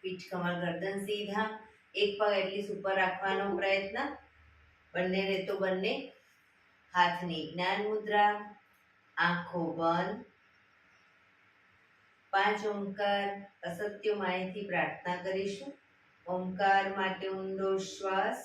પીઠ કમર ગરદન સીધા, એક પગ એટલીસ્ટ ઉપર રાખવાનો પ્રયત્ન, બંનેને તો બંને. હાથની જ્ઞાન મુદ્રા, આંખો બંધ. 5 ઓમકાર અસત્ય માયથી પ્રાર્થના કરીશું. ઓમકાર માટે ઊંડો શ્વાસ.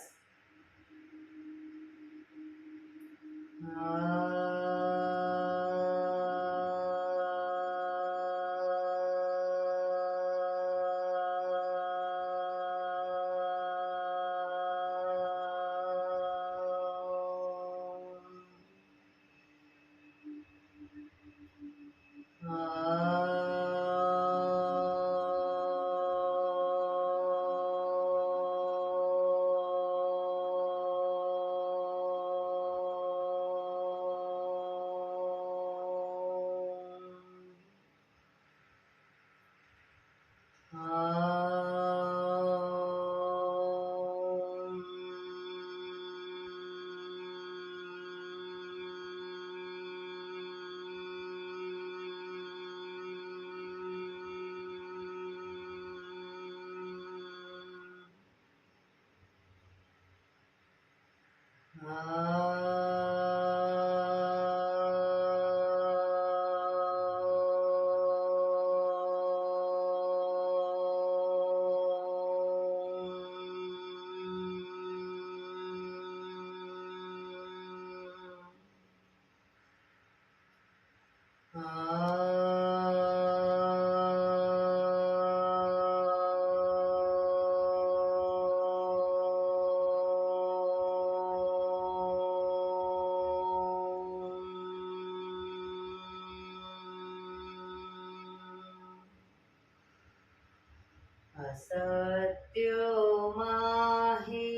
સત્યો માહેથી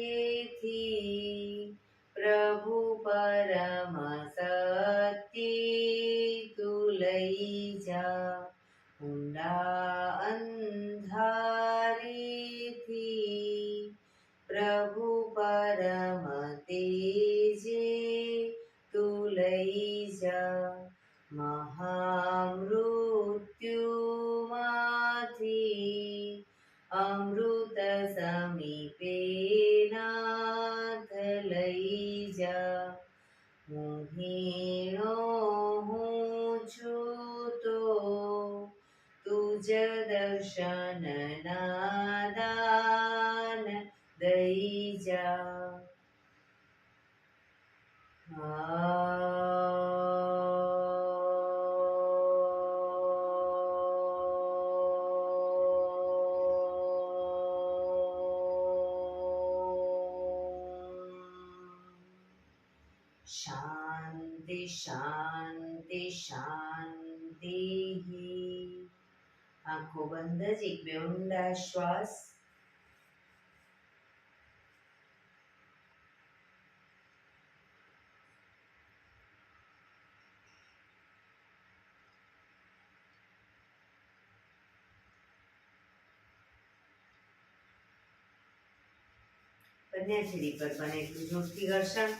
પ્રભુ પરમ સત્ય તું લઈ જા, ઊંડા અંધારેથી પ્રભુ પરમ તેજે તું લઈ જા, મહામૃત્યુમાંથી અમૃત સમીપે નાથ લઈ જા, મોહિણો હું છું તો તુજ દર્શન ના દાન દઈ જા. શાંતિ શાંતિ શાંતિ. આંખો બંધ જ એક બે ઊંડા શ્વાસ. બંને છેડી પર બને એટલું જોરથી ઘર્ષણ.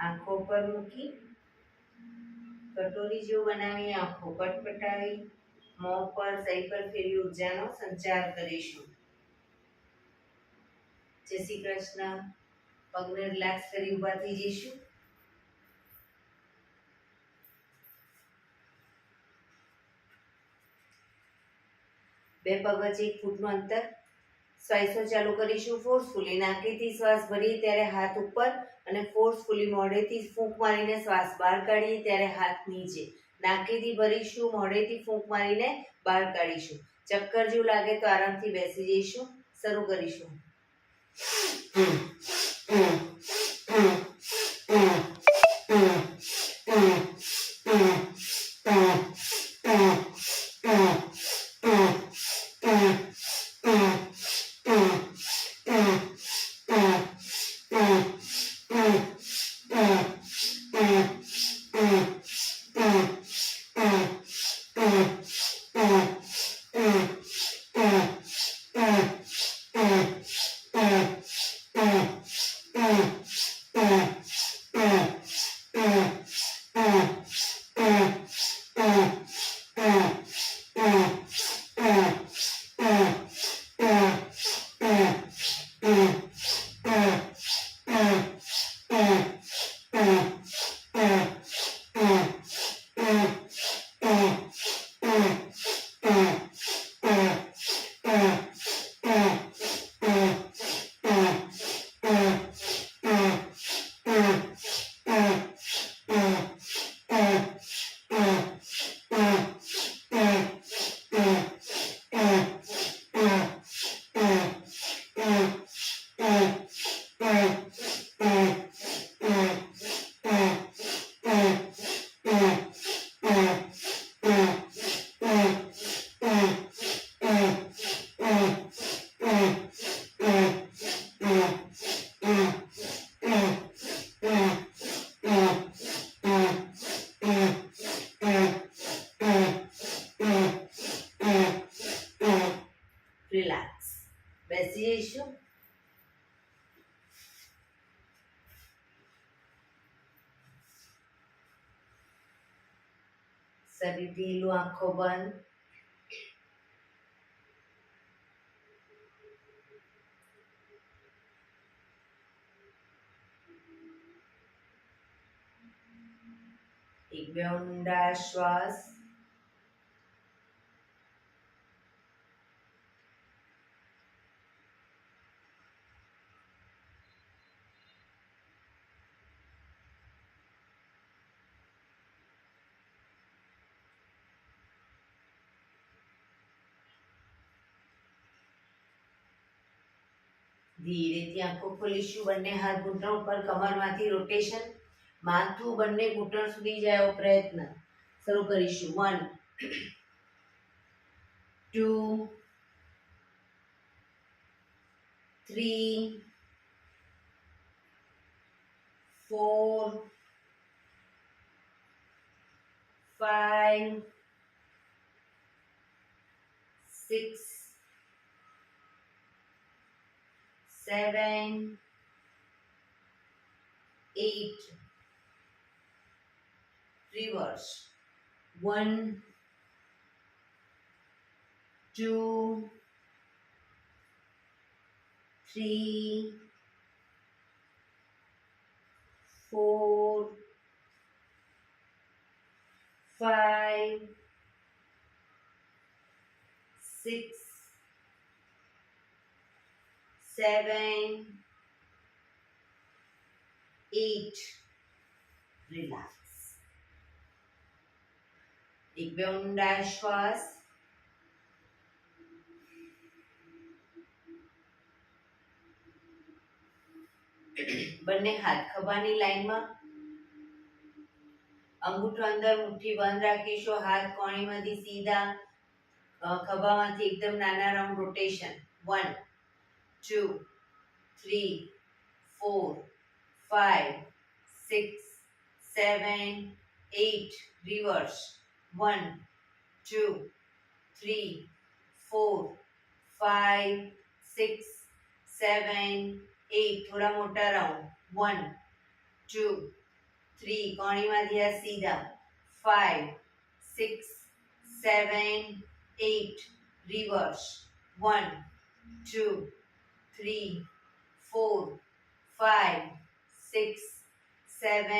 આંખો પર મૂકી કટોરી જેવું બનાવી આંખો પટપટાવી મોં પર સહી પર ફેરી ઉર્જાનો સંચાર કરીશું. જય શ્રી કૃષ્ણ. પગને રિલેક્સ કરી ઊભા થઈ જઈશું. બે પગ વચ્ચે 1 ફૂટનું અંતર. શ્વાસો ચાલુ કરીશું ફોર્સફુલી. નાકેથી શ્વાસ ભરીએ ત્યારે હાથ ઉપર અને ફોર્સફુલી મોઢેથી ફૂંક મારીને શ્વાસ બહાર કાઢીએ ત્યારે હાથ નીચે. નાકેથી ભરીશું, મોઢેથી ફૂંક મારીને બહાર કાઢીશું. ચક્કર જેવું લાગે તો આરામથી બેસી જઈશું. શરૂ કરીશું. બેસી જઈશું. શરીર ઢીલું, આંખો બંધ. એક બે ઊંડા શ્વાસ. ધીરેથી આંખો ખોલીશું. બંને હાથ ઘૂંટણ ઉપર, કમરમાંથી રોટેશન. માથું બંને ઘૂંટણ સુધી જાય એવો પ્રયત્ન. શરૂ કરીશું. 1 2 3 4 5 6 7 8 reverse. 1 2 3 4 5 6 7 8 રિલેક્સ. એક બે ઊંડા શ્વાસ. બંને હાથ ખભાની લાઈનમાં. અંગૂઠો અંદર, મુઠ્ઠી બંધ રાખીશું. હાથ કોણીમાંથી સીધા, ખભામાંથી એકદમ નાના રાઉન્ડ રોટેશન. 1 2 3 4 5 6 7 8 reverse. 1 2 3 4 5 6 7 8 થોડા મોટા રાઉન્ડ. 1 2 3 કોણીમાંથી આ સીધા. 5 6 7 8 reverse. 1 2 3 4 5 6 7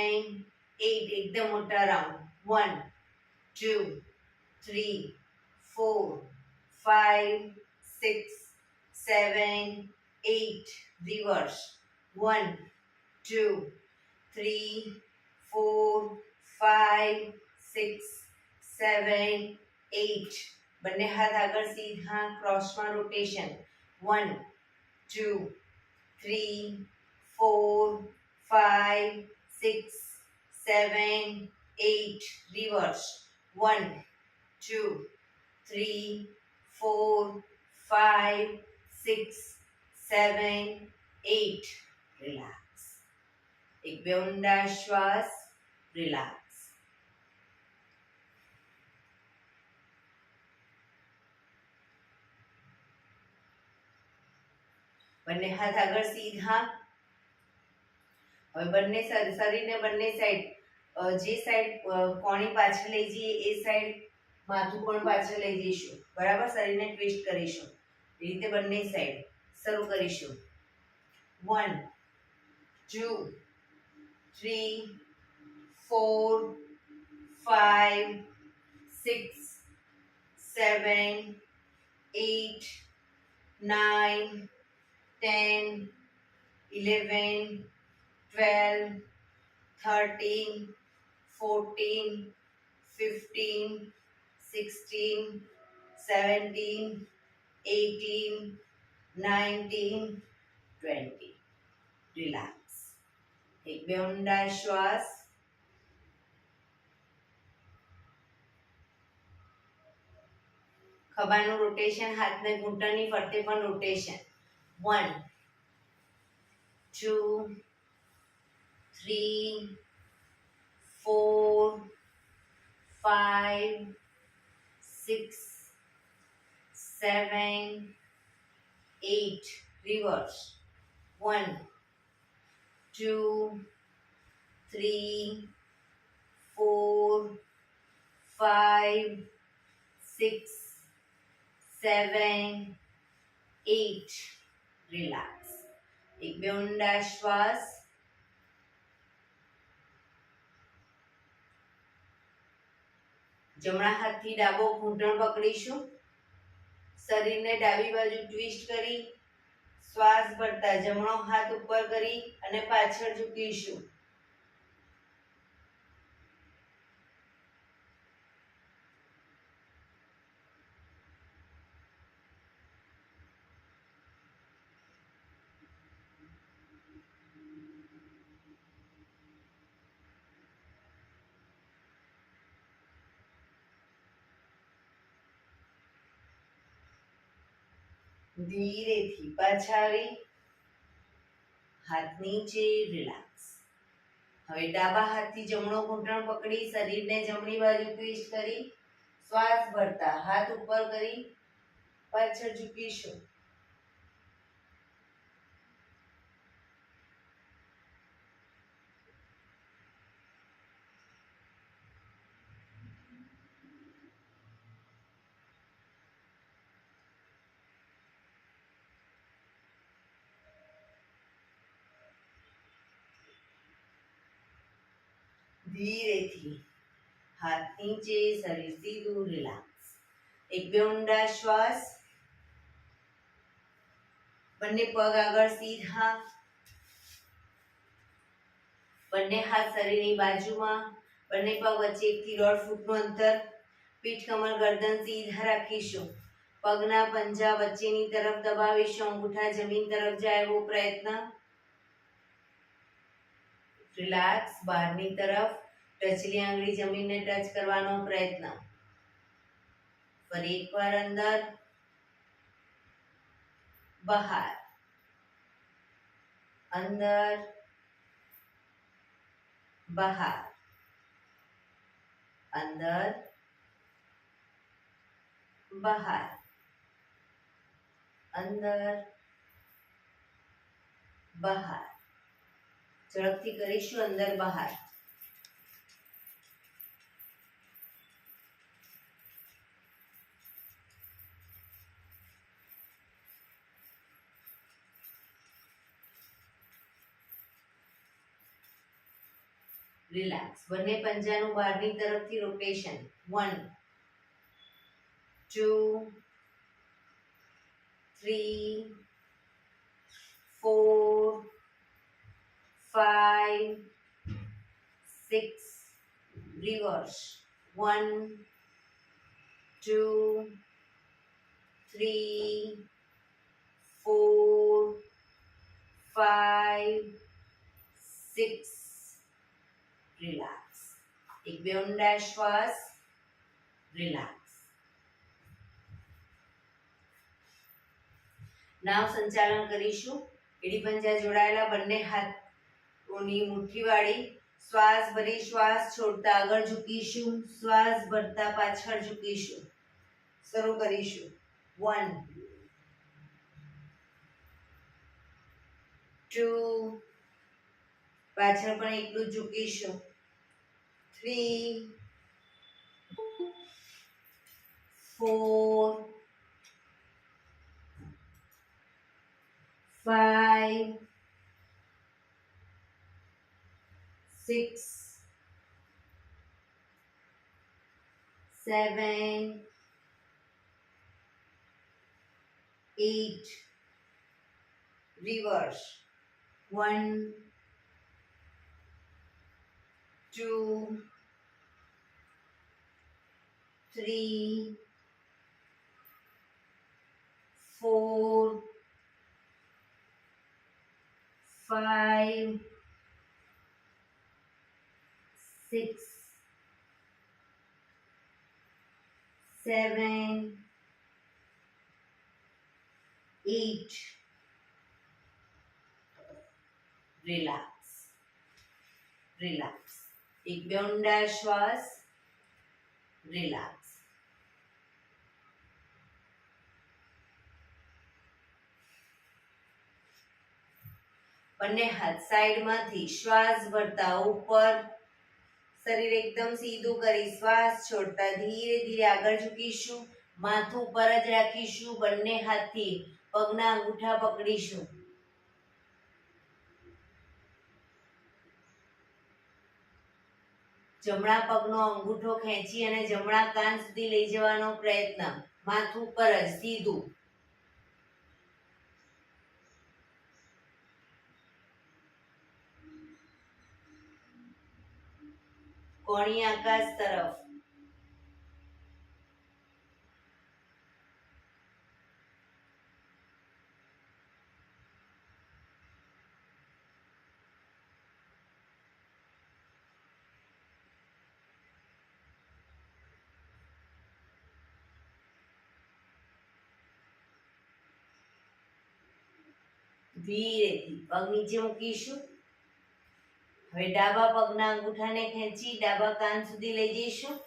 8 એકદમ મોટા રાઉન્ડ. 1 2 3 4 5 6 7 8 reverse. 1 2 3 4 5 6 7 8 બંને હાથ આગળ સીધા, ક્રોસમાં રોટેશન. 1 2 3 4 5 6 7 8 reverse. 1 2 3 4 5 6 7 8 રિલેક્સ. એક બે ઊંડા શ્વાસ. રિલેક્સ. બંને હાથ આગળ સીધા. હવે બંને શરીરને બંને સાઈડ, જે સાઈડ કોણી પાછળ લઈ જઈએ એ સાઈડ માથું પણ પાછળ લઈ જઈશું. બરાબર, શરીરને ટ્વિસ્ટ કરીશું. એ રીતે બંને સાઈડ. શરૂ કરીશું. 1 2 3 4 5 6 7 8 9 10 11 12 13 14 15 16 17 18 19 20. રિલેક્સ. એક બે ઊંડા શ્વાસ. ખભાનું રોટેશન, હાથને ઘૂંટણની ફરતે પણ રોટેશન. 1 2 3 4 5 6 7 8 reverse 1 2 3 4 5 6 7 8 રિલેક્સ એક બે ઊંડા શ્વાસ જમણા હાથથી ડાબો ઘૂંટણ પકડીશું શરીરને ડાબી બાજુ ટ્વિસ્ટ કરી શ્વાસ ભરતા જમણો હાથ ઉપર કરી અને પાછળ ઝૂકીશું ધીરેથી પાછા આવી હાથ નીચે રિલેક્સ હવે ડાબા હાથથી જમણો ઘૂંટણ પકડી શરીરને જમણી બાજુ ટ્વિસ્ટ કરી શ્વાસ ભરતા હાથ ઉપર કરી પાછળ ઝૂકીશું ધીરેથી હાથ નીચે શરીર સીધું રિલેક્સ એક બે ઊંડા શ્વાસ બંને પગ આગળ સીધા બંને હાથ શરીરની બાજુમાં બંને પગ વચ્ચે 1 થી 1.5 ફૂટનું અંતર પીઠ કમર ગરદન સીધા રાખીશું પગના પંજા વચ્ચેની તરફ દબાવીશું અંગૂઠા જમીન તરફ જાય એવો પ્રયત્ન રિલેક્સ બહારની તરફ ટચલી આંગળી જમીનને ટચ કરવાનો પ્રયત્ન ફરી એકવાર અંદર બહાર અંદર બહાર અંદર બહાર અંદર બહાર ઝડપથી કરીશું અંદર બહાર રિલેક્સ બંને પંજાનું બહારની તરફથી રોટેશન 1 2 3 4 5 6 reverse 1 2 3 4 5 6 રિલેક્સ એક બે ઊંડા શ્વાસ રિલેક્સ નાવ સંચાલન કરીશું એડી પંજા જોડાયેલા બંને હાથોની મુઠ્ઠી વાળી શ્વાસ ભરી શ્વાસ છોડતા આગળ ઝૂકીશું શ્વાસ ભરતા પાછળ ઝૂકીશું શરૂ કરીશું 1 2 પાછળ પણ એટલું જ ઝૂકીશું 3 4 5 6 7 8 reverse 1 2 3 4 5 6 7 8 રિલેક્સ રિલેક્સ એક બે ઊંડા શ્વાસ રિલેક્સ બંને હાથ સાઈડમાંથી શ્વાસ ભરતા ઉપર, શરીર એકદમ સીધું કરી શ્વાસ છોડતા ધીરે ધીરે આગળ ઝૂકીશું, માથું ઉપર જ રાખીશું, બંને હાથથી પગના અંગૂઠા પકડીશું. જમણા પગનો અંગૂઠો ખેંચી અને જમણા કાન સુધી લઈ જવાનો પ્રયત્ન, માથું ઉપર જ સીધું. કોણી આકાશ તરફ. ધીરેથી પગ નીચે મૂકીશું. હવે ડાબા પગના અંગૂઠાને ખેંચી ડાબા કાન સુધી લઈ જઈશું.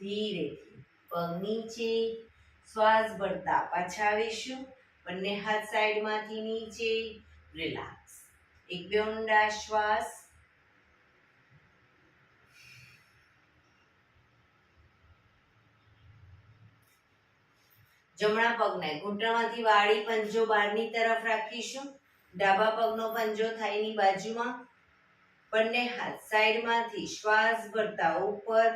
ધીરેથી પગ નીચે, શ્વાસ ભરતા પાછા આવીશું. બંને હાથ સાઈડમાંથી નીચે, રિલેક્સ. એક બે ઊંડા શ્વાસ. જમણા પગને ઘૂંટણમાંથી વાળી પંજો બહારની તરફ રાખીશું. ડાબા પગનો પંજો થાઈની બાજુમાં. બંને હાથ સાઈડમાંથી શ્વાસ ભરતા ઉપર,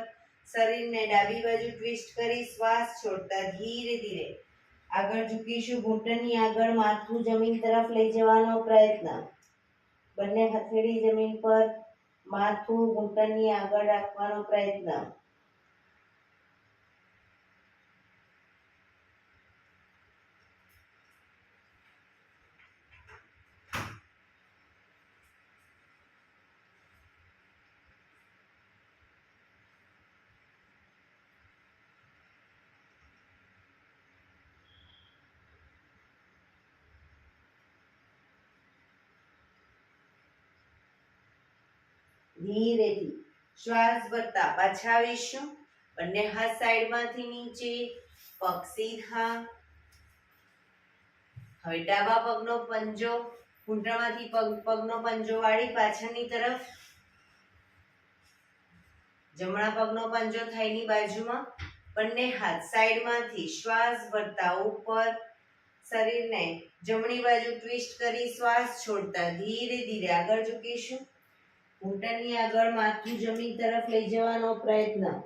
શરીરને ડાબી બાજુ ટ્વિસ્ટ કરી શ્વાસ છોડતા ધીરે ધીરે આગળ ઝૂકીશું. ઘૂંટણની આગળ માથું જમીન તરફ લઈ જવાનો પ્રયત્ન. બંને હથેળી જમીન પર, માથું ઘૂંટણની આગળ રાખવાનો પ્રયત્ન. ધીરેથી શ્વાસ ભરતા પાછા આવીશું. બંને હાથ સાઈડમાંથી નીચે, પગ સીધા. હવે ડાબા પગનો પંજો ઘૂંટણમાંથી પગનો પંજો વાળી પાછળની તરફ. જમણા પગનો પંજો થાઈની બાજુમાં. બંને હાથ સાઈડમાંથી શ્વાસ ભરતા ઉપર, શરીરને જમણી બાજુ ટ્વિસ્ટ કરી શ્વાસ છોડતા ધીરે ધીરે આગળ ઝૂકીશું. ઘૂંટણની આગળ માથું જમીન તરફ લઈ જવાનો પ્રયત્ન.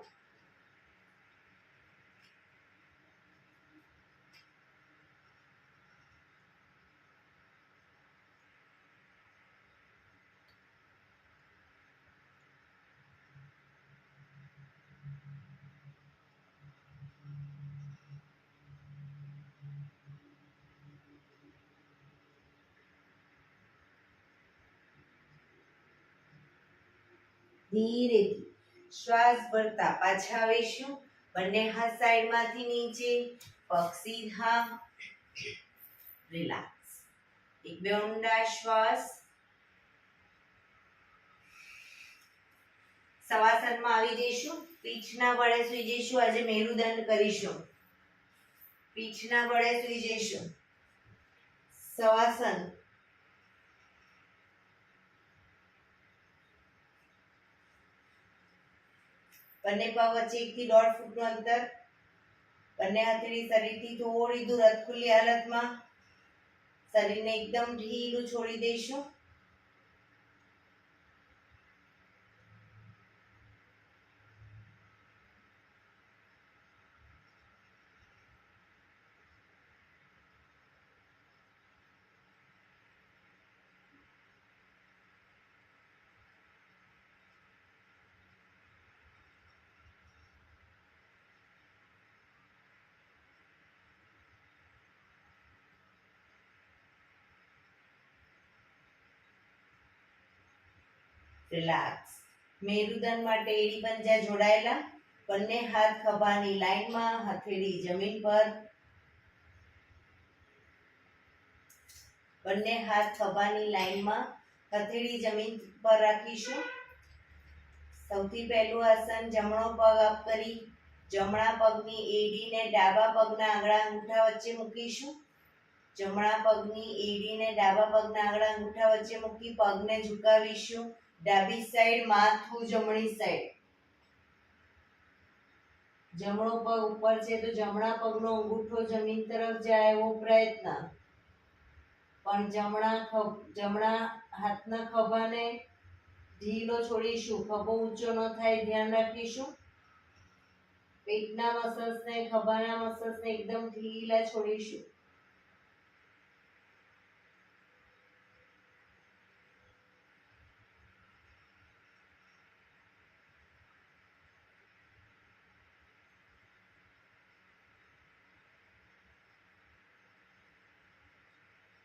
ધીરેથી શ્વાસ ભરતા પાછા આવીશું. બંને હાથ સાઈડમાંથી નીચે, પગ સીધા. રિલેક્સ. એક બે ઊંડા શ્વાસ. શવાસનમાં આવી જઈશું. પીઠના બળે સૂઈ જઈશું. આજે મેરુદંડ કરીશું. પીઠના બળે સૂઈ જઈશું. શવાસન. બંને પગ વચ્ચે 1 થી 1.5 ફૂટનું અંતર. બંને હથેળી શરીરથી થોડી દૂર અધખુલ્લી હાલતમાં. શરીરને એકદમ ઢીલું છોડી દઈશું. રિલેક્સ. મેરુદંડ માટે એડી પંજા જોડાયેલા, બંને હાથ ખભાની લાઈનમાં, હથેળી જમીન પર, બંને હાથ ખભાની લાઈનમાં, હથેળી જમીન પર રાખીશું. સૌથી પહેલું આસન, જમણો પગ અપ કરી જમણા પગની એડીને ડાબા પગના આંગળા અંગૂઠા વચ્ચે મૂકીશું. જમણા પગની એડીને ડાબા પગના આંગળા અંગૂઠા વચ્ચે મૂકી પગને ઝુકાવીશું. ડાબી સાઈડ, માથું જમણી સાઈડ. જમણો પગ ઉપર છે તો જમણા પગનો અંગૂઠો જમીન તરફ જાય એવો પ્રયત્ન, પણ જમણા હાથના ખભાને ઢીલો છોડીશું. ખભો ઊંચો ન થાય ધ્યાન રાખીશું. પેટના મસલ્સને, ખભાના મસલ્સને એકદમ ઢીલા છોડીશું.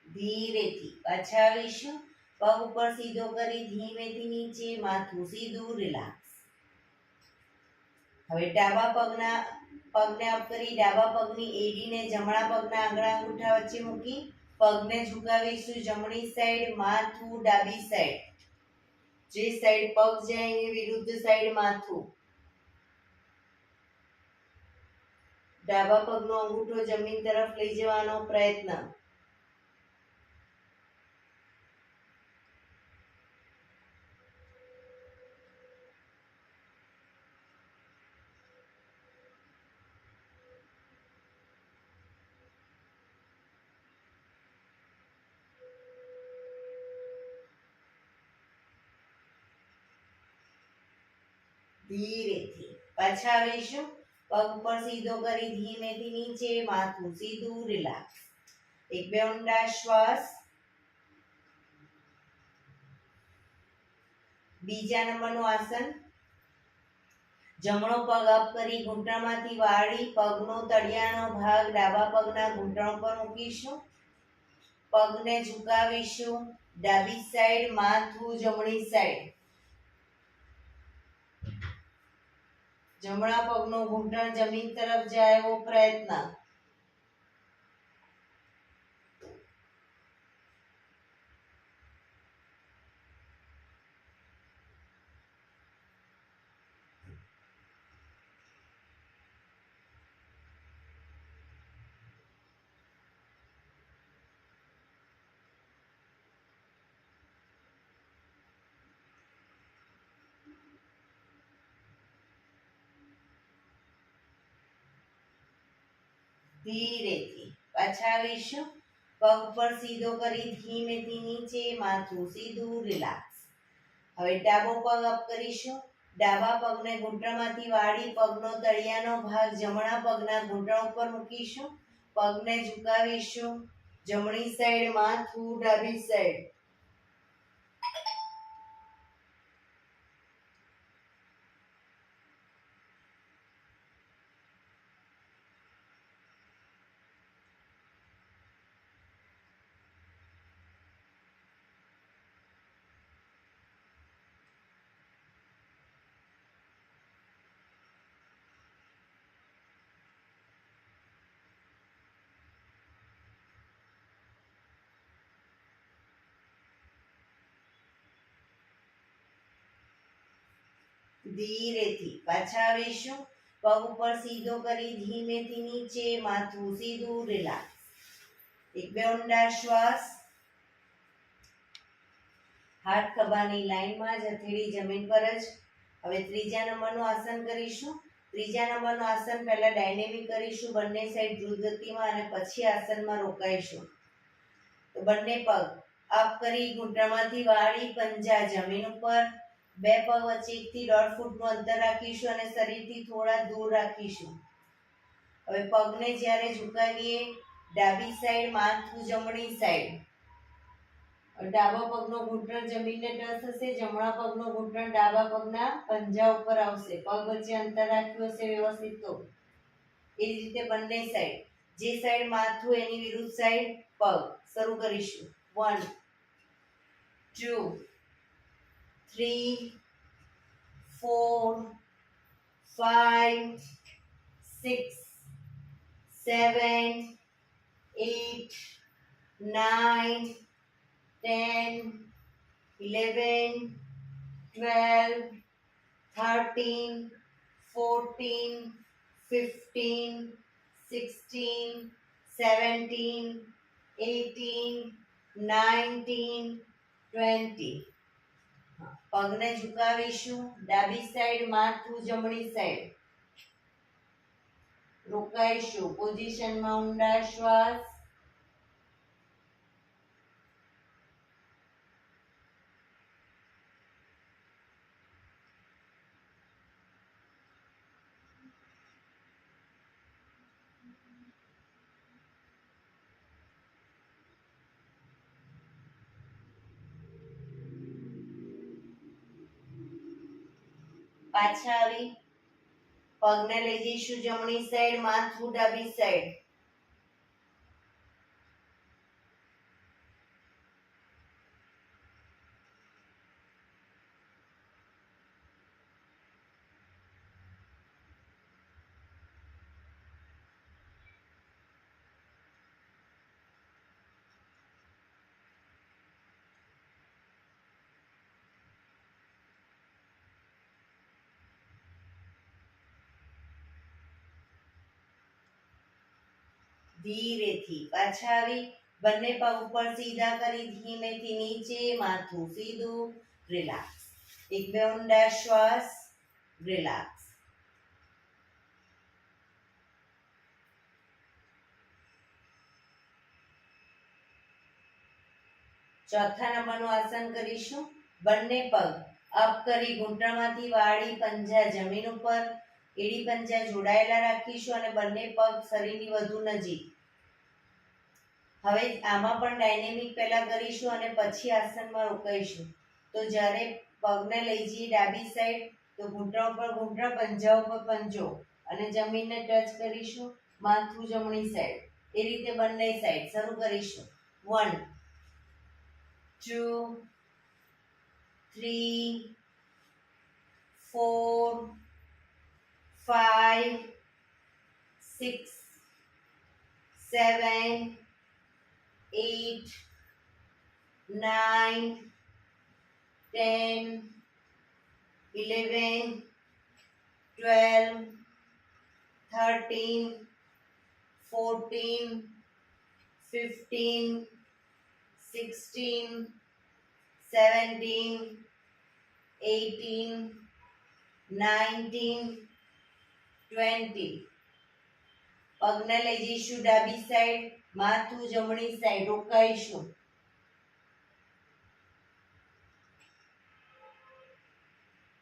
ધીરેથી પાછા આવીશું. પગ ઉપર સીધો કરી ધીમેથી નીચે, માથું સીધું, રિલેક્સ. હવે ડાબા પગને અપ કરી ડાબા પગની એડીને જમણા પગના આંગળા અંગૂઠા વચ્ચે મૂકી પગને ઝુકાવીશું. જમણી સાઈડ, માથું ડાબી સાઈડ. જે સાઈડ પગ જાય એની વિરુદ્ધ સાઈડ માથું. ડાબા પગનો અંગૂઠો જમીન તરફ લઈ જવાનો પ્રયત્ન. ધીરેથી પાછા આવીશું. પગ ઉપર સીધો કરી ધીમેથી નીચે, માથું સીધું, રિલેક્સ. એક બે ઊંડા શ્વાસ. બીજા નંબરનું આસન, જમણો પગ અપ કરી ઘૂંટણમાંથી વાળી પગનો તળિયાનો ભાગ ડાબા પગના ઘૂંટણ પર મૂકીશું. પગને ઝુકાવીશું. ડાબી સાઈડ, માથું જમણી સાઈડ. જમણા પગનો ઘૂંટણ જમીન તરફ જાય એવો પ્રયત્ન. ધીરેથી પાછા આવીશું. પગ ઉપર સીધો કરી ધીમેથી નીચે, માથું સીધું, રિલેક્સ. હવે ડાબો પગ અપ કરીશું. ડાબા પગને ઘૂંટણમાંથી વાળી પગનો તળિયાનો ભાગ જમણા પગના ઘૂંટણ ઉપર મૂકીશું. પગને ઝુકાવીશું. જમણી સાઈડ, માથું ડાબી સાઈડ. ધીરેથી પાછા આવીશું. પગ ઉપર સીધો કરી ધીમેથી નીચે, માથું સીધું, રિલેક્સ. એક બે ઊંડા શ્વાસ. હાથ ખભાની લાઈનમાં જ, હથેળી જમીન પર જ. હવે ત્રીજા નંબરનું આસન કરીશું. ત્રીજા નંબરનું આસન પહેલા ડાયનેમિક કરીશું, બંને સાઈડ દ્રુત ગતિમાં, અને પછી આસનમાં રોકાઈશું. તો બંને પગ અપ કરી ઘૂંટણમાંથી વાળી પંજા જમીન ઉપર. બે પગ વચ્ચે 1 થી 1.5 ફૂટનું અંતર રાખીશું અને શરીરથી થોડા દૂર રાખીશું. હવે પગને જ્યારે ઝુકાવીએ, ડાબી સાઈડ, માથું જમણી સાઈડ. ડાબા પગનો ઘૂંટણ જમીનને ટચ થશે, જમણા પગનો ઘૂંટણ ડાબા પગના પંજા ઉપર આવશે. પગ વચ્ચે અંતર રાખ્યું હશે વ્યવસ્થિત. તો એ જ રીતે બંને સાઈડ, જે સાઈડ માથું એની વિરુદ્ધ સાઈડ પગ. શરૂ કરીશું. 1 2 3 4, 5, 6, 7, 8, 9, 10, 11, 12, 13, 14, 15, 16, 17, 18, 19, 20. પગને ઝુકાવીશું, ડાબી સાઈડ, માથું જમણી સાઈડ. રોકાઈશું, પોઝિશનમાં ઊંડા શ્વાસ. પાછા આવી પગને લઈ જઈશું જમણી સાઈડ, માથું ડાબી સાઈડ. ધીરેથી પાછા આવી બંને પગ ઉપર સીધા કરી ધીમેથી નીચે, માથું સીધું, રિલેક્સ. એક બે ઊંડા શ્વાસ, રિલેક્સ. ચોથા નંબરનું આસન કરીશું. બંને પગ અપ કરી ઘૂંટણમાંથી વાળી પંજા જમીન ઉપર, એડી પંજા જોડાયેલા રાખીશું અને બંને પગ શરીરની વધુ નજીક. હવે આમાં પણ ડાયનેમિક પહેલા કરીશું અને પછી આસનમાં રોકાઈશું. તો જ્યારે પગને લઈ જઈએ ડાબી સાઈડ તો ઘૂંટણ ઉપર ઘૂંટણ, પંજા ઉપર પંજો અને જમીનને ટચ કરીશું, માથું જમણી સાઈડ. એ રીતે બંને સાઈડ શરૂ કરીશું. 1, 2, 3, 4, 5, 6, 7, 8, 9, 10, 11, 12, 13, 14, 15, 16, 17, 18, 19, 20. પગને લઈ જઈશું ડાબી સાઈડ, માથું જમણી સાઈડ, રોકાઈશું.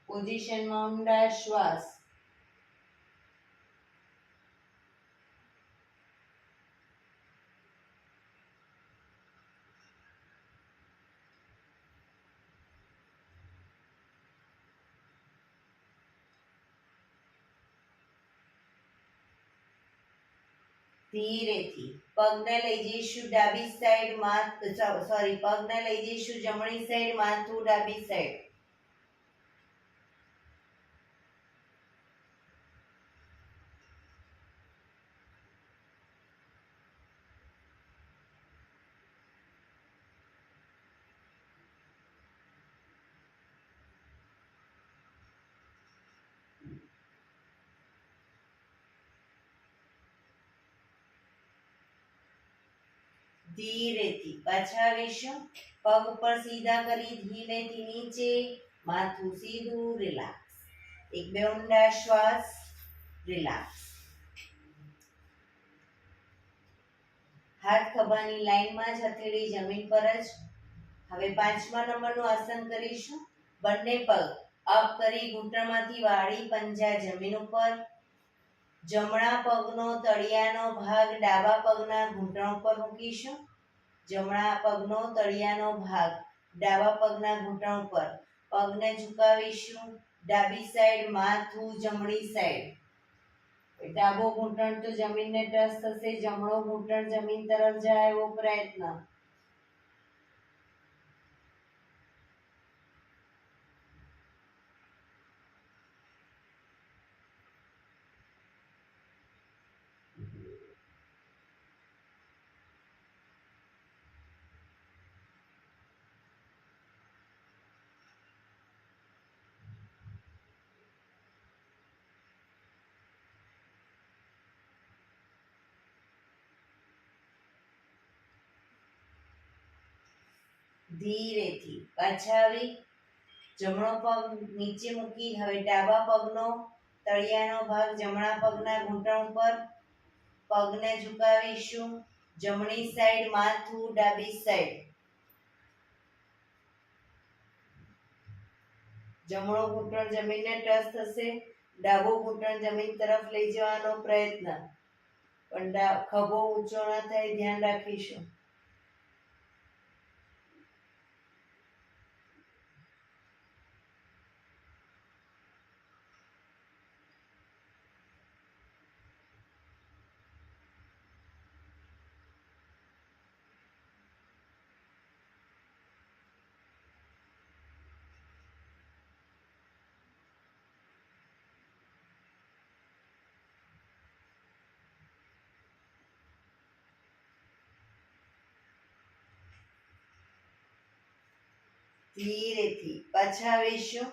પોઝિશનમાં ઊંડા શ્વાસ. ધીરેથી પગને લઈ જઈશું ડાબી સાઈડ, પગને લઈ જઈશું જમણી સાઈડ, માથું ડાબી સાઈડ. ધીરેથી પાછા આવીશું. પગ ઉપર સીધા કરી ધીમેથી નીચે, માથું સીધું, રિલેક્સ. એક બે ઊંડા શ્વાસ, રિલેક્સ. હાથ ખભાની લાઈનમાં જ, હથેળી જમીન પર જ. હવે 5મા નંબરનું આસન કરીશું. બંને પગ અપ કરી ઘૂંટણમાંથી વાળી પંજા જમીન ઉપર. જમણા પગનો તળિયાનો ભાગ ડાબા પગના ઘૂંટણ ઉપર મૂકીશું. જમણા પગનો તળિયાનો ભાગ ડાબા પગના ઘૂંટણ ઉપર. પગને ઝુકાવીશું, ડાબી સાઈડ, માથું જમણી સાઈડ. ડાબો ઘૂંટણ તો જમીનને ટચ થશે, જમણો ઘૂંટણ જમીન તરફ જાય એવો પ્રયત્ન. ધીરેથી પાછા આવી જમણો પગ નીચે મૂકી હવે ડાબા પગનો તળિયાનો ભાગ જમણા પગના ઘૂંટણ ઉપર પગને ઝુકાવીશું જમણી સાઈડ માથું ડાબી સાઈડ જમણો ઘૂંટણ જમીનને ટચ થશે ડાબો ઘૂંટણ જમીન તરફ લઈ જવાનો પ્રયત્ન પણ ખભો ઊંચો ન થાય ધ્યાન રાખીશું ધીરેથી પાછા આવીશું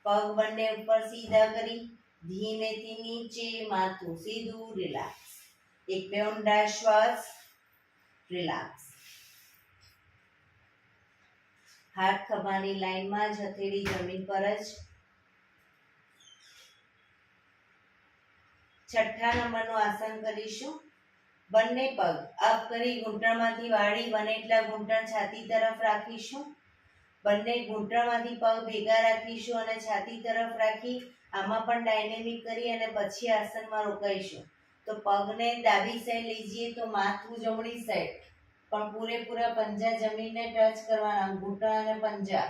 પગ બંને ઉપર સીધા કરી ધીમેથી નીચે માથું સીધું રિલેક્સ એક બે ઊંડા શ્વાસ રિલેક્સ હાથ ખભાની લાઈનમાં જ હથેળી જમીન પર જ છઠ્ઠા નંબરનું આસન કરીશું બંને પગ અપ કરી ઘૂંટણમાંથી વાળી બને એટલા ઘૂંટણ છાતી તરફ રાખીશું બંને ઘૂંટણમાંથી પગ ભેગા રાખીશું અને છાતી તરફ રાખી આમાં પણ ડાયનેમિક કરી અને પછી આસનમાં રોકાઈશું તો પગને ડાબી સાઈડ લઈ જઈએ તો માથું જમણી સાઈડ પણ પૂરેપૂરા પંજા જમીનને ટચ કરવાના ઘૂંટણ અને પંજા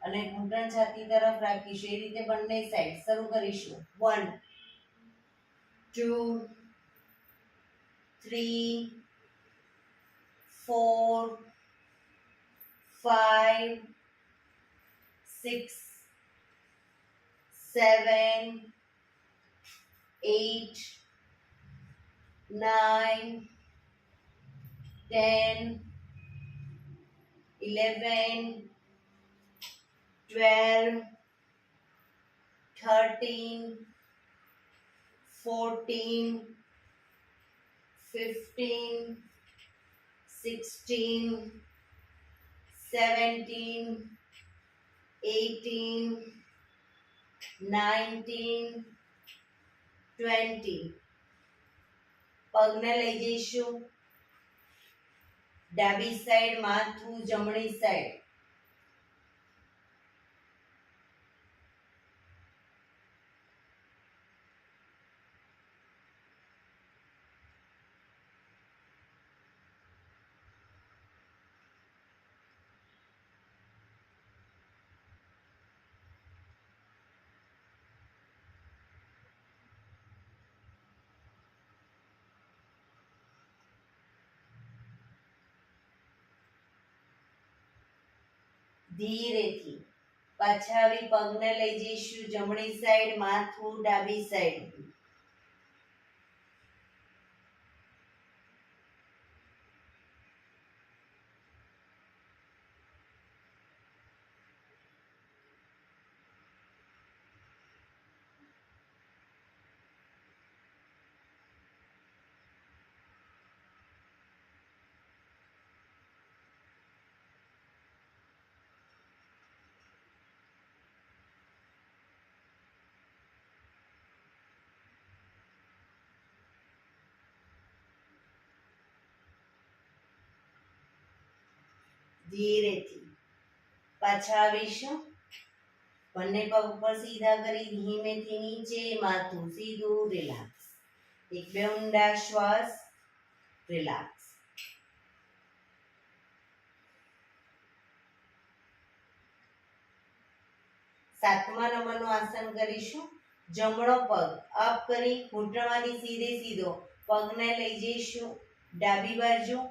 અને ઘૂંટણ છાતી તરફ રાખીશું એ રીતે બંને સાઈડ શરૂ કરીશું 1 2 3 4 5 6 7 8 9 10 11 12 13 14 15 16 17 18 19 20 પગને લઈ જઈશું ડાબી સાઈડ માથું જમણી સાઈડ ધીરેથી પાછા આવી પગને લઈ જઈશું જમણી સાઈડ માથું ડાબી સાઈડ ધીરેથી પાછા આવીશું બંને પગ ઉપર સીધા કરી ધીમેથી નીચે માથું સીધું રિલેક્સ એક બે ઊંડા શ્વાસ રિલેક્સ સાતમા નંબરનું આસન કરીશું જમણો પગ અપ કરી ઘૂંટણમાંથી સીધે સીધો પગને લઈ જઈશું ડાબી બાજુ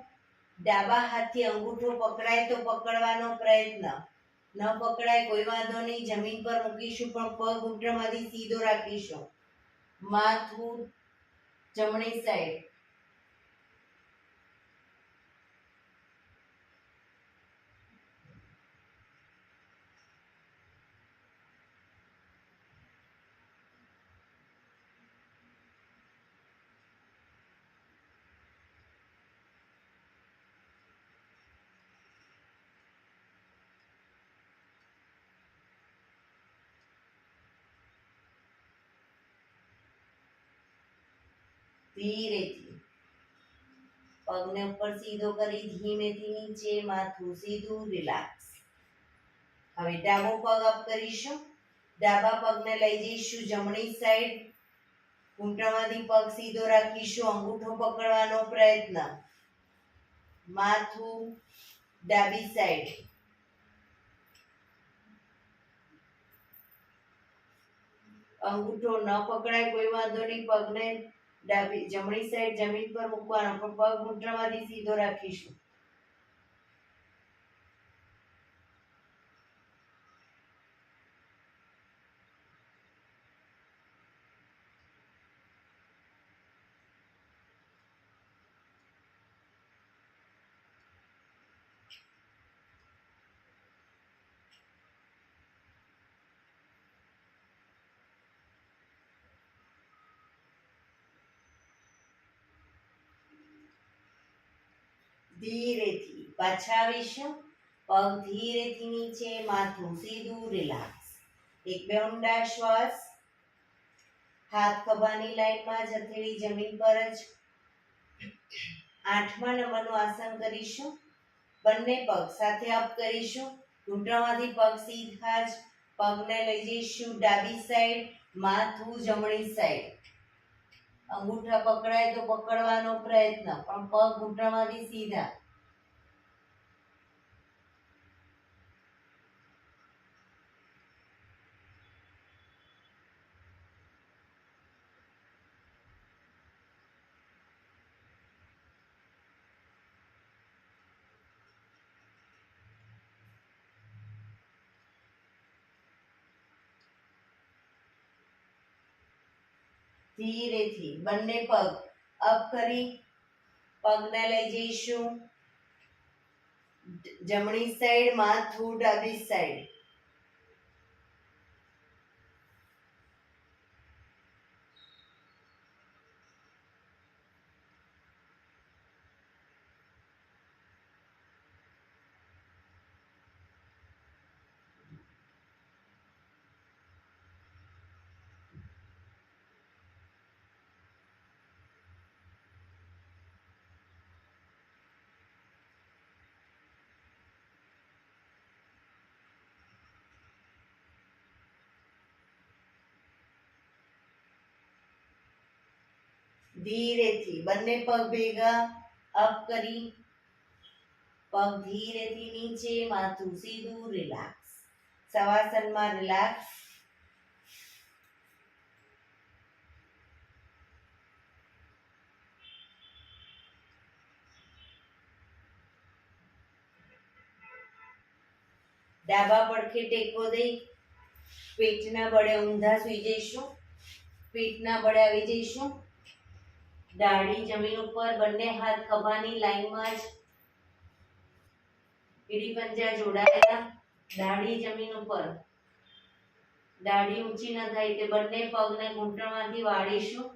ડાબા હાથથી અંગૂઠો પકડાય તો પકડવાનો પ્રયત્ન ન પકડાય કોઈ વાંધો નહીં જમીન પર મૂકીશું પણ પગ ઘૂંટણમાંથી સીધો રાખીશું માથું જમણી સાઈડ ધીરેથી પગને ઉપર સીધો કરી ધીમેથી નીચે, માથું સીધું, રિલેક્સ. હવે ડાબો પગ અપ કરીશું. ડાબા પગને લઈ જઈશું જમણી સાઈડ. ઘૂંટણમાંથી પગ સીધો રાખીશું, અંગૂઠો પકડવાનો પ્રયત્ન. માથું ડાબી સાઈડ. અંગૂઠો ન પકડાય કોઈ વાંધો નહીં, પગને જમણી સાઈડ જમીન પર મૂકવાનો, પણ પગ ઘૂંટણમાંથી સીધો રાખીશું. ધીરેથી પાછા આવીશું. પગ ધીરેથી નીચે, માથું સીધું, રિલેક્સ. એક બે ઊંડા શ્વાસ. હાથ ખભાની લાઈનમાં જ, હથેળી જમીન પર જ. 8મા નંબરનું આસન કરીશું. બંને પગ સાથે અપ કરીશું. ઘૂંટણમાંથી પગ સીધા જ. પગને લઈ જઈશું ડાબી સાઈડ, માથું જમણી સાઈડ. અંગૂઠા પકડાય તો પકડવાનો પ્રયત્ન, પણ પગ ઘૂંટણમાંથી સીધા. ધીરેથી બંને પગ અપ કરી પગને લઈ જઈશું જમણી સાઈડ, માથું ડાબી સાઈડ. ધીરેથી બંને પગ ભેગા અપ કરી પગ ધીરેથી નીચે, માથું સીધું, રિલેક્સ. શવાસનમાં રિલેક્સ. ડાબા પડખે ટેકો દઈ પીઠના બળે ઊંધા સૂઈ જઈશું. પીઠના બળે આવી જઈશું. દાઢી જમીન ઉપર, બંને હાથ ખભાની લાઈનમાં જ. એડી પંજા જોડાયેલા. દાઢી જમીન ઉપર. દાઢી ઊંચી ન થાય તે બંને પગને ઘૂંટણમાંથી વાળીશું.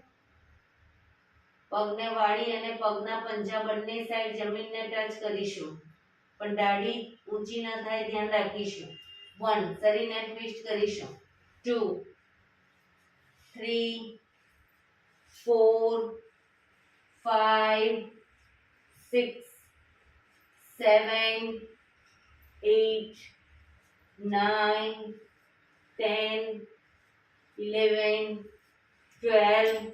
પગને વાળી અને પગના પંજા બંને સાઈડ જમીનને ટચ કરીશું, પણ દાઢી ઊંચી ન થાય ધ્યાન રાખીશું. 1 શરીરને ટ્વિસ્ટ કરીશું. 2 3 4 5 6 7 8 9 10 11 12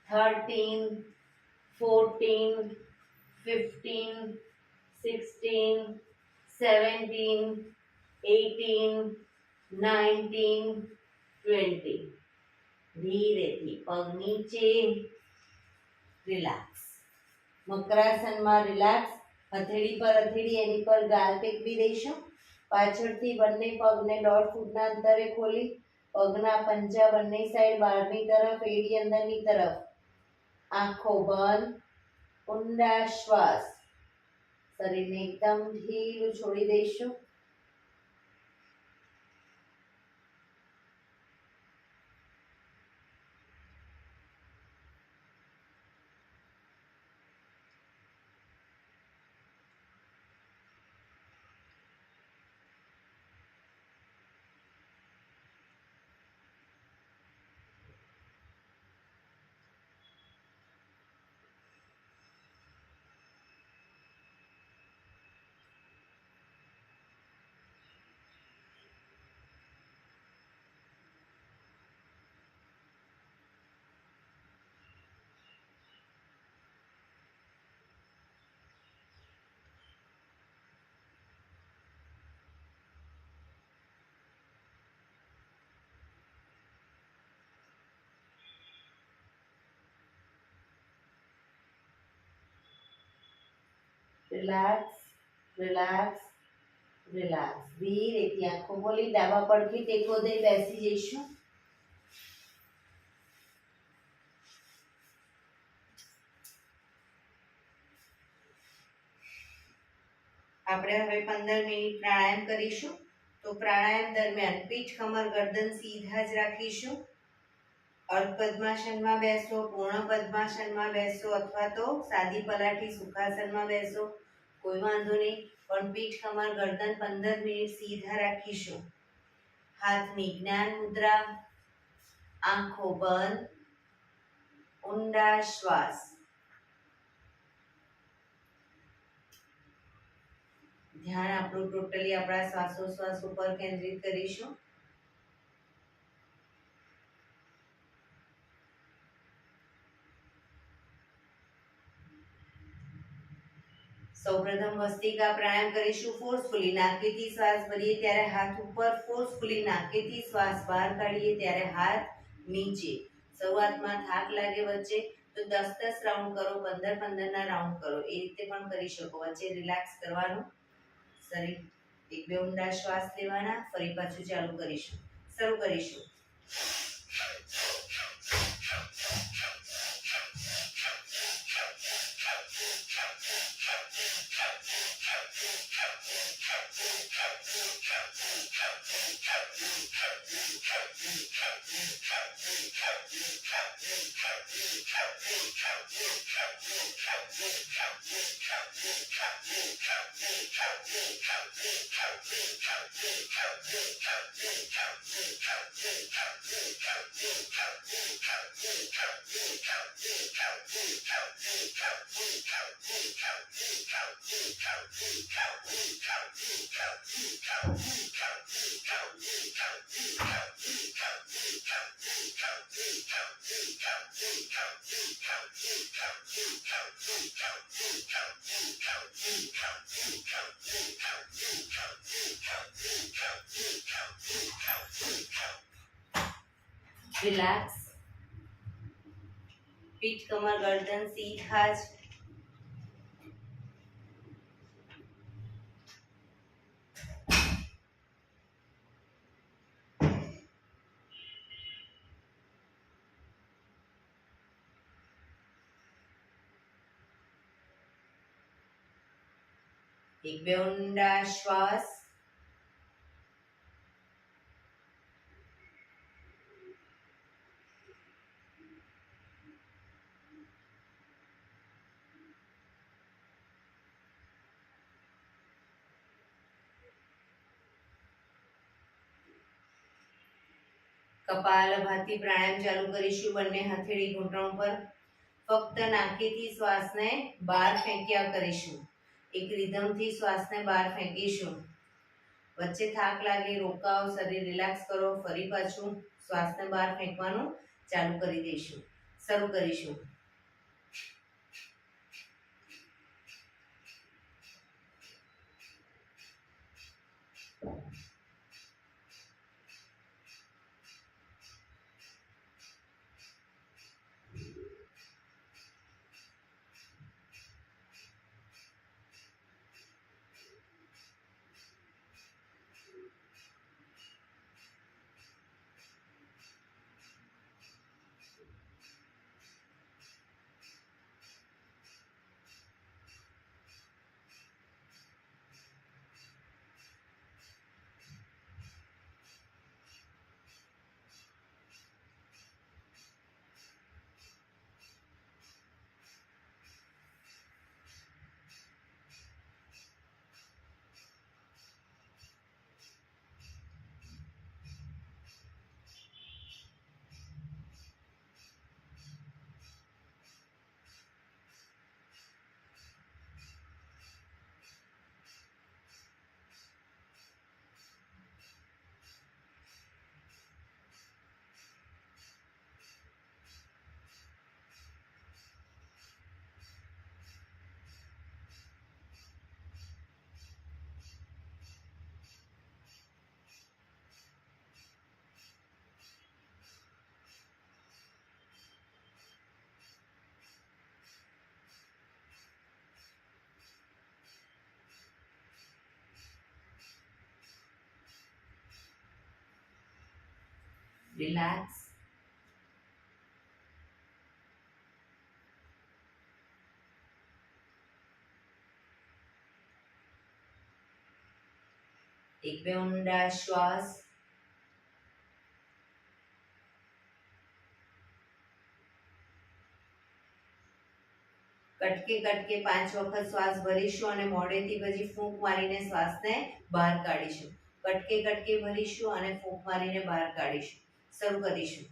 13 14 15 16 17 18 19 20. ધીરેથી પગ નીચે, રિલેક્સ. મકરાસનમાં રિલેક્સ. હથેળી પર હથેળી, એની પર ગાલ ટેકવી દઈશું. પાછળથી બંને પગને 1.5 ફૂટના અંતરે ખોલી પગના પંજા બંને સાઈડ બહારની તરફ, એડી અંદરની તરફ. આંખો બંધ. ઊંડા શ્વાસ. શરીરને એકદમ ઢીલું છોડી દઈશું. Relax, relax, relax. ધીરેથી આંખો ખોલી ડાબા પડખે ટેકો દઈ બેસી જઈશું. આપણે હવે 15 મિનિટ પ્રાણાયામ કરીશું. તો પ્રાણાયામ દરમિયાન પીઠ, કમર, ગરદન સીધા જ રાખીશું. અર્ધ પદ્માસનમાં બેસો, પૂર્ણ પદ્માસનમાં બેસો અથવા તો સાદી પલાઠી સુખાસનમાં બેસો, કોઈ વાંધો નહીં. પણ પીઠ, કમર, ગરદન 15 મિનિટ સીધા રાખીશું. હાથની જ્ઞાન મુદ્રા, આંખો બંધ, ઊંડા શ્વાસ. ધ્યાન આપણું ટોટલી આપણા શ્વાસોશ્વાસ ઉપર કેન્દ્રિત કરીશું. સૌપ્રથમ વસ્તિકા પ્રાણાયામ કરીશું. ફોર્સફુલી નાકેથી શ્વાસ ભરીએ ત્યારે હાથ ઉપર, ફોર્સફુલી નાકેથી શ્વાસ બહાર કાઢીએ ત્યારે હાથ નીચે. શરૂઆતમાં થાક લાગે વચ્ચે તો 10-10 રાઉન્ડ કરો, 15-15 ના રાઉન્ડ કરો, એ રીતે પણ કરી શકો. વચ્ચે રિલેક્સ કરવાનું. શરીર એક બે ઊંડા શ્વાસ લેવાના. ફરી પાછું ચાલુ કરીશું. શરૂ કરીશું. રિલેક્સ. પીઠ, કમર, ગરદન સીધા જ. એક બે ઊંડા શ્વાસ. કપાલભાતિ પ્રાણાયામ ચાલુ કરીશું. બંને હથેળી ઘૂંટણ પર. ફક્ત નાકેથી શ્વાસને બહાર ફેંક્યા કરીશું. એક રિધમથી શ્વાસને બહાર ફેંકીશું. વચ્ચે થાક લાગે રોકાઓ, શરીર રિલેક્સ કરો, ફરી પાછું શ્વાસને બહાર ફેંકવાનું ચાલુ કરી દઈશું. શરૂ કરીશું. રિલેક્સ. એક બે ઊંડા શ્વાસ. કટકે કટકે 5 વખત શ્વાસ ભરીશું અને મોઢેથી પછી ફૂંક મારીને શ્વાસને બહાર કાઢીશું. કટકે કટકે ભરીશું અને ફૂંક મારીને બહાર કાઢીશું. શરૂ કરીશું.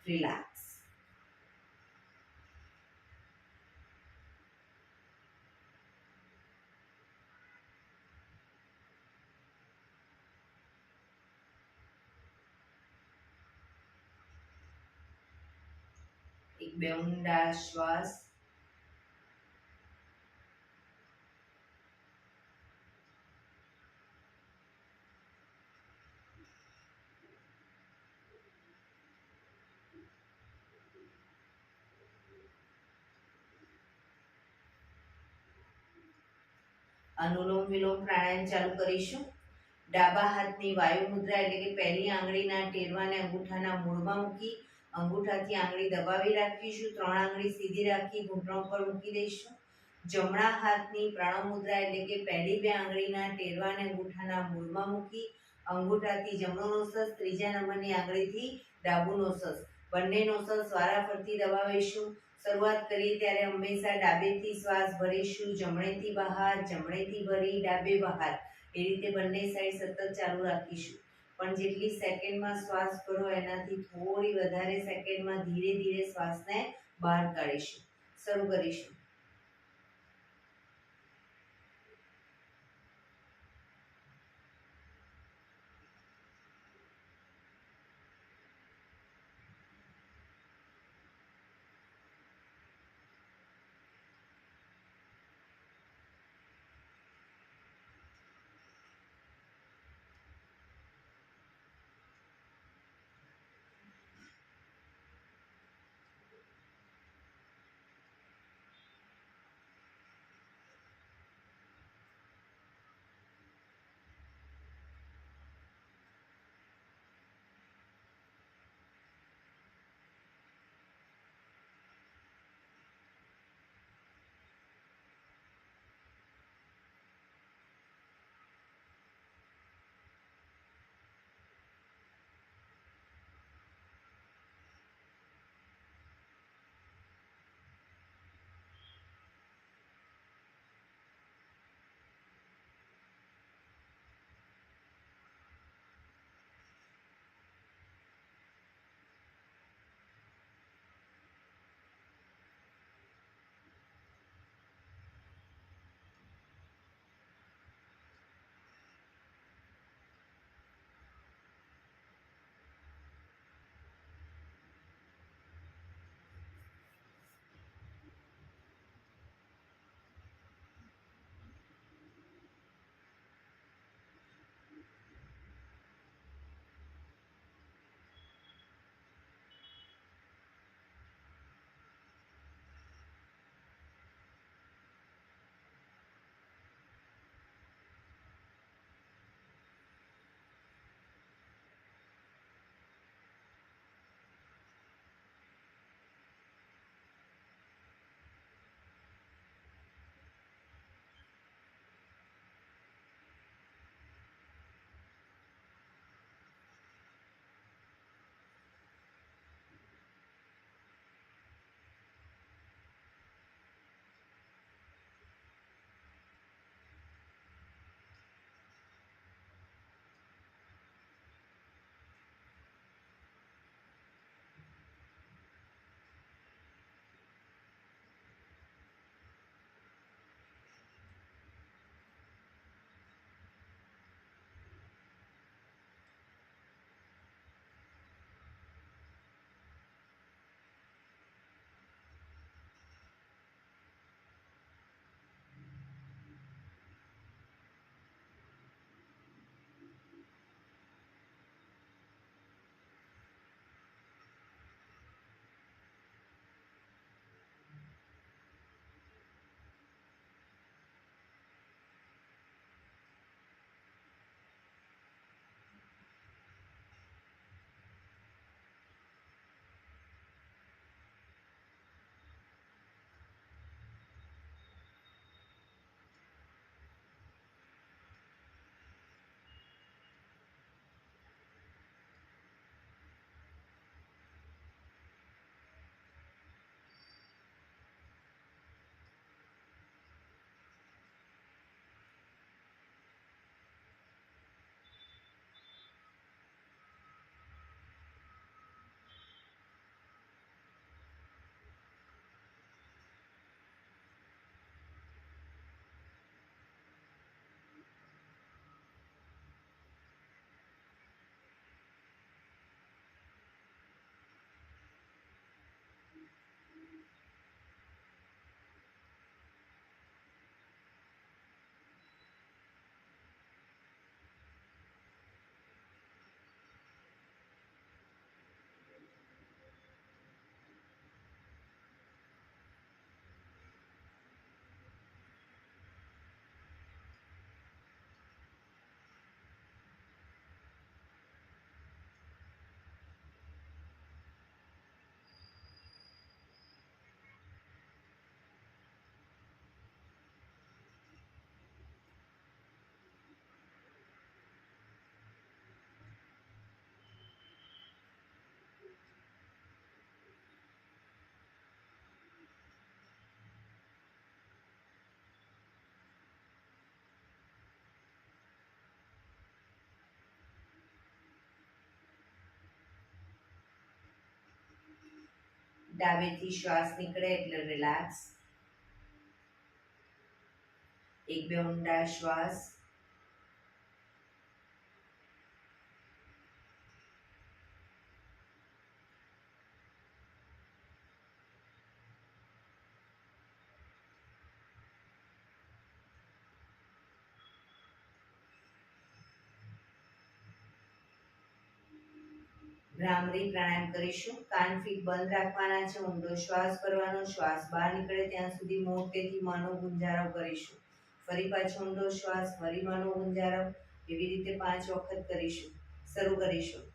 Relax. એક બે ઊંડા શ્વાસ. અનુલોમ વિલોમ પ્રાણાયામ ચાલુ કરીશું. ડાબા હાથની વાયુ મુદ્રા એટલે કે પહેલી આંગળીના ટેરવાને અંગૂઠાના મૂળમાં મૂકી અંગૂઠાથી આંગળી દબાવી રાખીશું. 3 આંગળી સીધી રાખી ઘૂંટણ પર મૂકી દઈશું. જમણા હાથની પ્રણવ મુદ્રા એટલે કે પહેલી 2 આંગળીના ટેરવાને અંગૂઠાના મૂળમાં મૂકી અંગૂઠાથી જમણો નોસસ, ત્રીજા નંબરની આંગળીથી ડાબુ નોસસ, બંને નોસસ વારાફરતી દબાવીશું. શરૂઆત કરીએ ત્યારે હંમેશા ડાબેથી શ્વાસ ભરીશું, જમણેથી બહાર, જમણેથી ભરી ડાબે બહાર, એ રીતે બંને સાઈડ સતત ચાલુ રાખીશું. પણ જેટલી સેકન્ડમાં શ્વાસ ભરો એનાથી થોડી વધારે સેકન્ડમાં ધીરે ધીરે શ્વાસને બહાર કાઢીશું. શરૂ કરીશું. ડાબેથી શ્વાસ નીકળે એટલે રિલેક્સ. એક બે ઊંડા શ્વાસ. ભ્રામરી પ્રાણાયામ કરીશું. કાન ફીટ બંધ રાખવાના છે. ઊંડો શ્વાસ ભરવાનો. શ્વાસ બહાર નીકળે ત્યાં સુધી મોટેથી માનો ગુંજારો કરીશું. ફરી પાછો ઊંડો શ્વાસ. ફરી માનો ગુંજારો. એવી રીતે 5 વખત કરીશું. શરૂ કરીશું.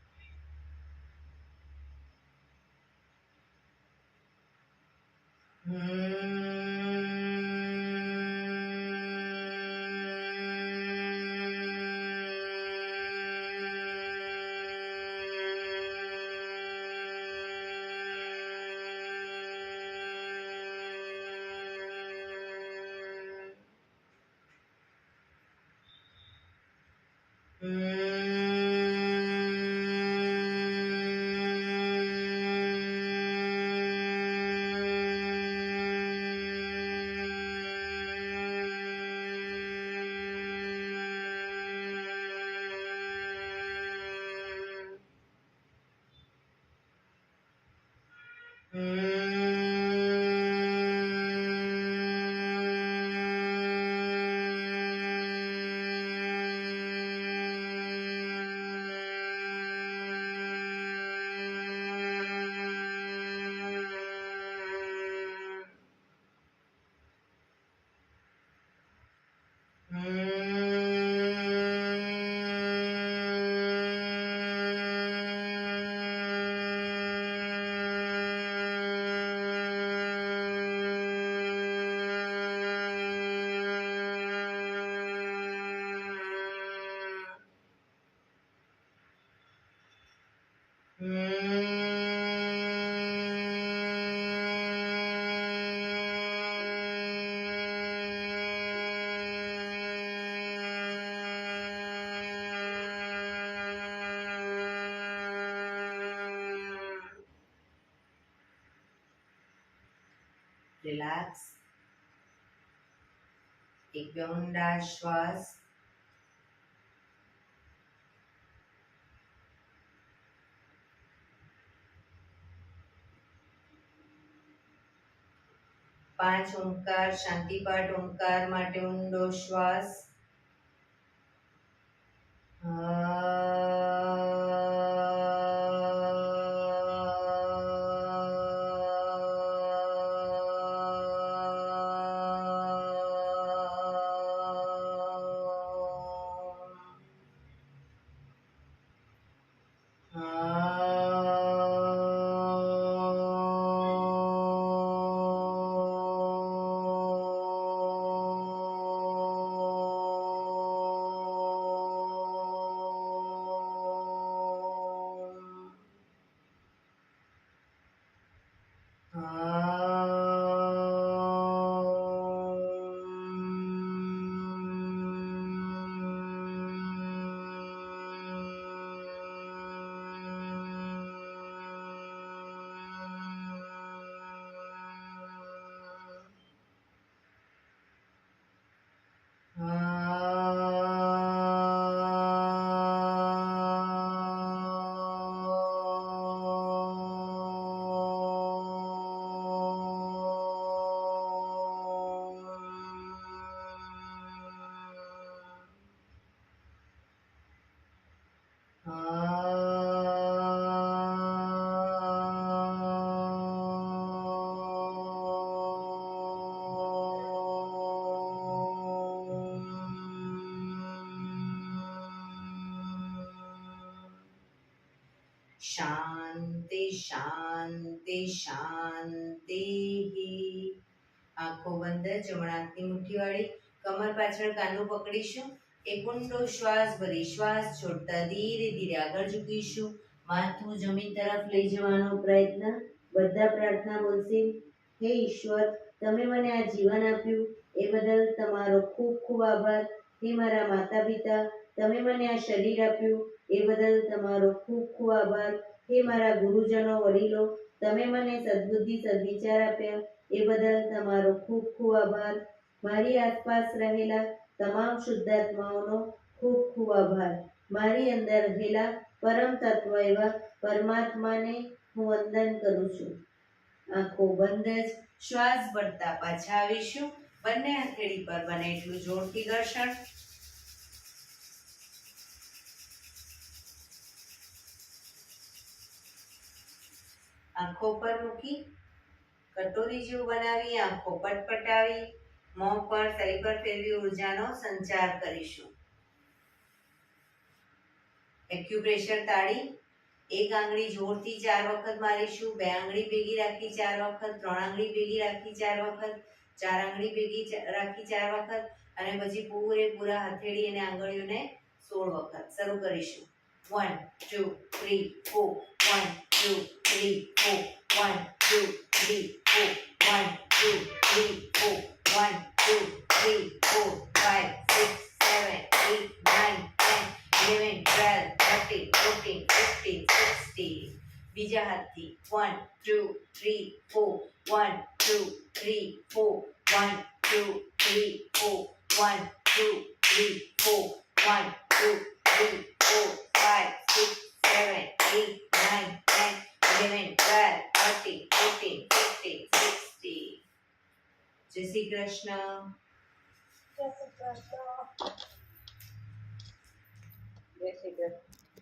રિલેક્સ. એક બે ઊંડા શ્વાસ. પાંચ ઓમકાર શાંતિપાઠ. ઓમકાર માટે ઊંડો શ્વાસ. શાંતિ શાંતિ શાંતિ. આંખો બંધ. જમણા હાથની મુઠ્ઠી વાળી કમર પાછળ કાંદો પકડીશું. એક ઊંડો શ્વાસ ભરી શ્વાસ છોડતા ધીરે ધીરે આગળ ઝૂકીશું. માથું જમીન તરફ લઈ જવાનો પ્રયત્ન. બધા પ્રાર્થના બોલશે. હે ઈશ્વર, તમે મને આ જીવન આપ્યું એ બદલ તમારો ખૂબ ખૂબ આભાર. હે મારા માતા પિતા, તમે મને આ શરીર આપ્યું એ બદલ તમારો ખૂબ ખૂબ આભાર. હે મારા ગુરુજનો વડીલો, તમે મને સદબુદ્ધિ સદવિચાર આપ્યા એ બદલ તમારો ખૂબ ખૂબ આભાર. મારી આસપાસ રહેલા તમામ શુદ્ધાત્માઓનો ખૂબ ખૂબ આભાર. મારી અંદર રહેલા પરમ તત્વ એવા પરમાત્માને હું વંદન કરું છું. આંખો બંધ જ શ્વાસ ભરતા પાછા આવીશું. બંને હથેળી પર બને એટલું જોરથી ઘર્ષણ. આંખો પર મૂકી કટોરી જેવું બનાવી આંખો પટપટાવી મોં પર શરીર પર ફેરવી ઉર્જાનો સંચાર કરીશું. એક્યુપ્રેશર તાળી એક આંગળી જોરથી 4 વખત મારીશું. 2 આંગળી ભેગી રાખી 4 વખત, 3 આંગળી ભેગી રાખી 4 વખત, 4 આંગળી ભેગી રાખી 4 વખત અને પછી પૂરેપૂરા હથેળી અને આંગળીઓને 16 વખત. શરૂ કરીશું. 1 2 3 4 1 2 3 4 1 2 3 4 1 2 3 4 1 2 3 4 5 6 7 8 9 10 11 12 13 14 15 16. બીજા હાથથી 1 2 3 4 1 2 3 4 1 2 3 4 1 2 3 4 1 2 3 4 5 6 7 8 9 10 11 12 13 14 15 16. જય શ્રી કૃષ્ણ. જય શ્રી કૃષ્ણ. જય શ્રી કૃષ્ણ.